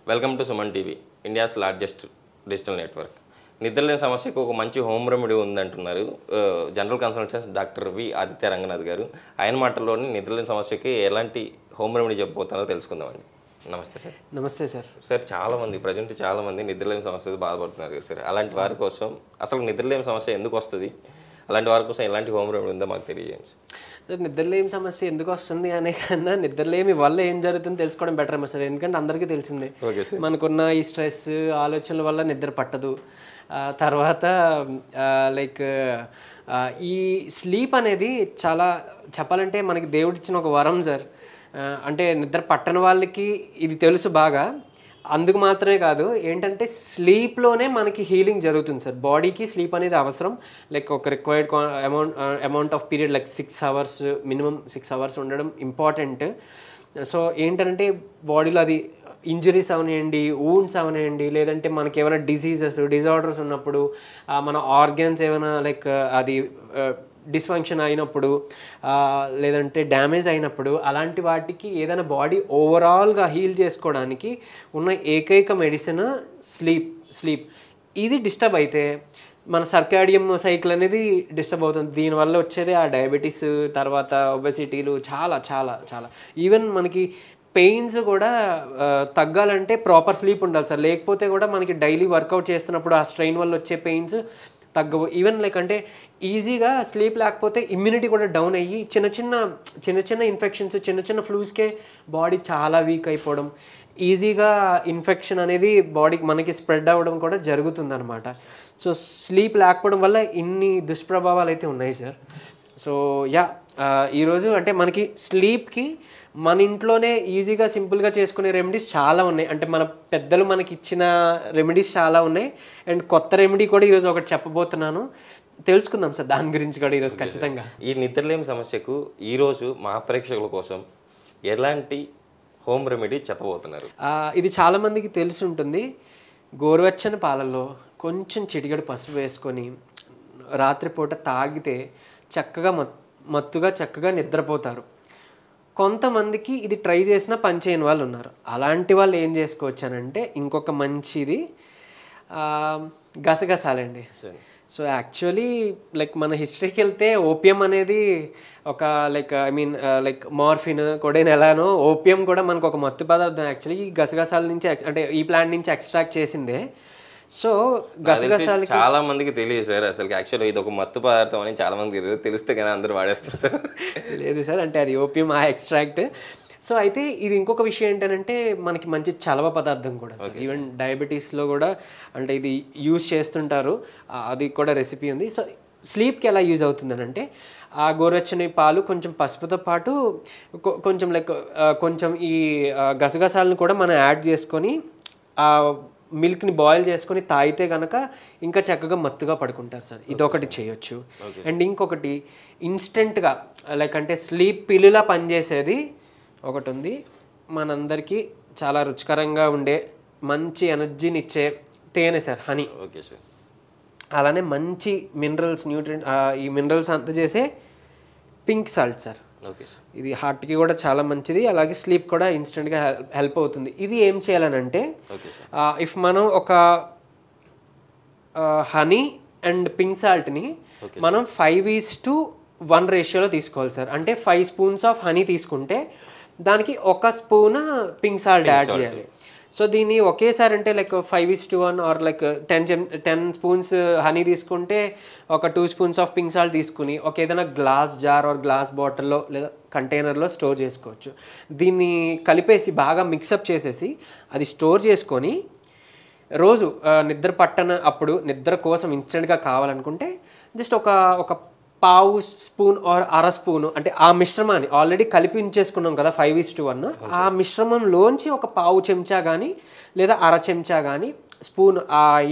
Welcome to Suman TV, India's largest digital network. నిద్రలేని సమస్యకు ఒక మంచి హోమ్ రెమెడీ ఉందంటున్నారు general consultant doctor V Aditya Ranganath గారు. ఆయన మాటల్లోని నిద్రలేని సమస్యకి ఎలాంటి హోమ్ రెమెడీ చెప్పబోతున్నారో తెలుసుకుందామండి. నమస్తే సార్. నమస్తే సార్. సార్, చాలామంది నిద్రలేని సమస్యతో బాధపడుతున్నారు కదా సార్. అలాంటి వారి కోసం అసలు నిద్రలేని సమస్య ఎందుకు వస్తుంది, అలాంటి వారి కోసం ఎలాంటి హోమ్ రెమెడీ ఉందో మాకు తెలియజేయండి సార్. నిద్రలేమి సమస్య ఎందుకు వస్తుంది అనే కన్నా నిద్రలేమి వల్ల ఏం జరుగుతుందో తెలుసుకోవడం బెటర్ ఏమో సార్. ఎందుకంటే అందరికీ తెలిసిందే, మనకున్న ఈ స్ట్రెస్ ఆలోచనల వల్ల నిద్ర పట్టదు. తర్వాత లైక్ ఈ స్లీప్ అనేది చాలా చెప్పాలంటే మనకి దేవుడిచ్చిన ఒక వరం సార్. అంటే నిద్ర పట్టని వాళ్ళకి ఇది తెలుసు బాగా. అందుకు మాత్రమే కాదు, ఏంటంటే స్లీప్లోనే మనకి హీలింగ్ జరుగుతుంది సార్. బాడీకి స్లీప్ అనేది అవసరం. లైక్ ఒక required amount of period like 6 hours, minimum 6 hours ఉండడం ఇంపార్టెంట్. సో ఏంటంటే బాడీలో అది ఇంజరీస్ అవనివ్వండి, వూండ్స్ అవనివ్వండి, లేదంటే మనకి ఏమైనా డిజార్డర్స్ ఉన్నప్పుడు, మన ఆర్గాన్స్ ఏమైనా లైక్ అది డిస్ఫంక్షన్ అయినప్పుడు, లేదంటే డ్యామేజ్ అయినప్పుడు, అలాంటి వాటికి ఏదైనా బాడీ ఓవరాల్గా హీల్ చేసుకోవడానికి ఉన్న ఏకైక మెడిసిన్ స్లీప్. ఇది డిస్టర్బ్ అయితే మన సర్కాడియం సైకిల్ అనేది డిస్టర్బ్ అవుతుంది. దీనివల్ల వచ్చేది ఆ డయాబెటీస్, తర్వాత ఒబెసిటీలు, చాలా చాలా చాలా. ఈవెన్ మనకి పెయిన్స్ కూడా తగ్గాలంటే ప్రాపర్ స్లీప్ ఉండాలి సార్. లేకపోతే కూడా మనకి డైలీ వర్కౌట్ చేస్తున్నప్పుడు ఆ స్ట్రెయిన్ వల్ల వచ్చే పెయిన్స్ తగ్గవు. ఈవెన్ లైక్ అంటే ఈజీగా స్లీప్ లేకపోతే ఇమ్యూనిటీ కూడా డౌన్ అయ్యి చిన్న చిన్న ఇన్ఫెక్షన్స్, చిన్న ఫ్లూస్కే బాడీ చాలా వీక్ అయిపోవడం, ఈజీగా ఇన్ఫెక్షన్ అనేది బాడీకి మనకి స్ప్రెడ్ అవ్వడం కూడా జరుగుతుంది అనమాట. సో స్లీప్ లేకపోవడం వల్ల ఇన్ని దుష్ప్రభావాలు అయితే ఉన్నాయి సార్. సో ఈరోజు అంటే మనకి స్లీప్కి మన ఇంట్లోనే ఈజీగా సింపుల్గా చేసుకునే రెమెడీస్ చాలా ఉన్నాయి. అంటే మన పెద్దలు మనకి ఇచ్చిన రెమెడీస్ చాలా ఉన్నాయి. అండ్ కొత్త రెమెడీ కూడా ఈరోజు ఒకటి చెప్పబోతున్నాను, తెలుసుకుందాం సార్ దాని గురించి కూడా ఈరోజు ఖచ్చితంగా. ఈ నిద్రలేమి సమస్యకు ఈరోజు మా ప్రేక్షకుల కోసం ఎలాంటి హోమ్ రెమెడీ చెప్పబోతున్నారు? ఇది చాలామందికి తెలిసి ఉంటుంది. గోరువెచ్చని పాలల్లో కొంచెం చిటికెడు పసుపు వేసుకొని రాత్రిపూట తాగితే చక్కగా మత్తుగా చక్కగా నిద్రపోతారు. కొంతమందికి ఇది ట్రై చేసినా పని చేయని వాళ్ళు ఉన్నారు. అలాంటి వాళ్ళు ఏం చేసుకోవచ్చానంటే ఇంకొక మంచిది గసగసాలండి. సో యాక్చువల్లీ లైక్ మన హిస్టరీకి వెళ్తే ఓపియం అనేది ఒక లైక్ మార్ఫిన్ కొడైన్ ఎలానో ఓపియం కూడా మనకు ఒక మత్తు పదార్థం. యాక్చువల్లీ ఈ గసగసాల నుంచి అంటే ఈ ప్లాంట్ నుంచి ఎక్స్ట్రాక్ట్ చేసిందే. సో గసగసాలు చాలా మందికి తెలియదు సార్. అసలు యాక్చువల్గా ఇది ఒక మత్తు పదార్థం అని చాలా మందికి తెలిస్తే కానీ అందరూ వాడేస్తారు సార్. లేదు సార్, అంటే అది ఓపియం ఆ ఎక్స్ట్రాక్ట్. సో అయితే ఇది ఇంకొక విషయం ఏంటంటే మనకి మంచి చలవ పదార్థం కూడా సార్. ఈవెన్ డయాబెటీస్లో కూడా అంటే ఇది యూజ్ చేస్తుంటారు, అది కూడా రెసిపీ ఉంది. సో స్లీప్కి ఎలా యూజ్ అవుతుందనంటే ఆ గోరువెచ్చని పాలు కొంచెం పసుపుతో పాటు కొంచెం లైక్ కొంచెం ఈ గసగసాలను కూడా మనం యాడ్ చేసుకొని ఆ మిల్క్ని బాయిల్ చేసుకొని తాగితే కనుక ఇంకా చక్కగా మత్తుగా పడుకుంటారు సార్. ఇదొకటి చేయొచ్చు. అండ్ ఇంకొకటి ఇన్స్టెంట్గా లైక్ అంటే స్లీప్ పిల్లులా పనిచేసేది ఒకటి ఉంది. మనందరికీ చాలా రుచికరంగా ఉండే మంచి ఎనర్జీని ఇచ్చే తేనె సార్, హనీ. Okay sir. అలానే మంచి మినరల్స్, న్యూట్రియంట్, ఈ మినరల్స్ అంత చేసే pink salt sir. Okay sir. ఇది హార్ట్కి కూడా చాలా మంచిది, అలాగే స్లీప్ కూడా ఇన్స్టెంట్గా హెల్ప్ అవుతుంది. ఇది ఏం చేయాలనంటే ఇఫ్ మనం ఒక హనీ అండ్ పింక్ సాల్ట్ని మనం 5:1 రేషియోలో తీసుకోవాలి సార్. అంటే 5 spoons ఆఫ్ హనీ తీసుకుంటే దానికి 1 spoon పింక్ సాల్ట్ యాడ్ చేయాలి. సో దీన్ని ఒకేసారి అంటే like 5:1 or like 10 spoons honey తీసుకుంటే ఒక 2 spoons ఆఫ్ పింక్ సాల్ట్ తీసుకుని ఒక ఏదైనా గ్లాస్ జార్ ఆర్ గ్లాస్ బాటిల్లో లేదా కంటైనర్లో స్టోర్ చేసుకోవచ్చు. దీన్ని కలిపేసి బాగా మిక్సప్ చేసేసి అది స్టోర్ చేసుకొని రోజు నిద్ర పట్టన అప్పుడు నిద్ర కోసం ఇన్స్టెంట్గా కావాలనుకుంటే జస్ట్ ఒక పావు స్పూన్ ఆర్ అర స్పూను, అంటే ఆ మిశ్రమాన్ని ఆల్రెడీ కలిపి ఉంచేసుకున్నాం కదా 5:1, ఆ మిశ్రమంలోంచి ఒక పావు చెంచా కానీ లేదా అర చెంచా కానీ స్పూన్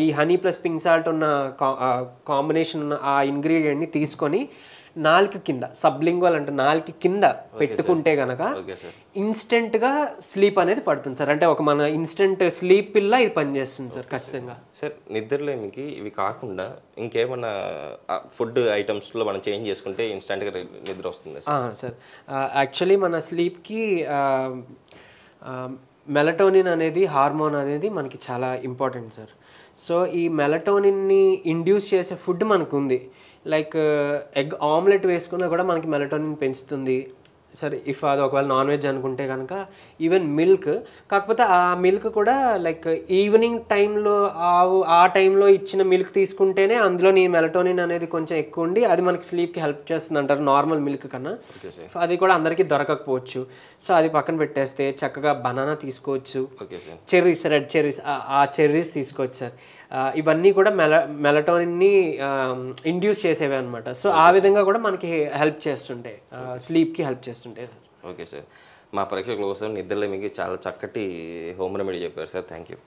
ఈ హనీ ప్లస్ పింక్ సాల్ట్ ఉన్న కాంబినేషన్ ఉన్న ఆ ఇంగ్రీడియంట్ని తీసుకొని నాలుక కింద, సబ్లింగ్వల్ అంటే నాలుక కింద పెట్టుకుంటే గనక ఇన్స్టెంట్గా స్లీప్ అనేది పడుతుంది సార్. అంటే ఒక మన ఇన్స్టెంట్ స్లీప్ పిల్ల ఇది పనిచేస్తుంది సార్ ఖచ్చితంగా. సార్, నిద్రలేమికి ఇవి కాకుండా ఇంకేమన్నా ఫుడ్ ఐటమ్స్లో మనం చేంజ్ చేసుకుంటే ఇన్స్టెంట్గా నిద్ర వస్తుంది సార్? యాక్చువల్లీ మన స్లీప్కి మెలటోనిన్ అనేది హార్మోన్ అనేది మనకి చాలా ఇంపార్టెంట్ సార్. సో ఈ మెలటోనిన్ని ఇండ్యూస్ చేసే ఫుడ్ మనకు ఉంది. లైక్ ఎగ్ ఆమ్లెట్ వేసుకున్నా కూడా మనకి మెలటోనిన్ పెంచుతుంది. సరే ఇఫ్ అది ఒకవేళ నాన్ వెజ్ అనుకుంటే కనుక ఈవెన్ మిల్క్, కాకపోతే ఆ మిల్క్ కూడా లైక్ ఈవినింగ్ టైంలో ఆ టైంలో ఇచ్చిన మిల్క్ తీసుకుంటేనే అందులో నీ మెలటోనిన్ అనేది కొంచెం ఎక్కువ ఉండి అది మనకి స్లీప్కి హెల్ప్ చేస్తుంది అంటారు నార్మల్ మిల్క్ కన్నా. అది కూడా అందరికీ దొరకకపోవచ్చు. సో అది పక్కన పెట్టేస్తే చక్కగా బనానా తీసుకోవచ్చు, చెర్రీస్, రెడ్ చెర్రీస్, ఆ చెర్రీస్ తీసుకోవచ్చు సార్. ఇవన్నీ కూడా మెలటోనిన్ని ఇండ్యూస్ చేసేవి అనమాట. సో ఆ విధంగా కూడా మనకి హెల్ప్ చేస్తుంటాయి, స్లీప్కి హెల్ప్ చేస్తుంటాయి సార్. ఓకే సార్, మా ప్రేక్షకుల కోసం నిద్రలో మీకు చాలా చక్కటి హోమ్ రెమెడీ చెప్పారు సార్. Thank you.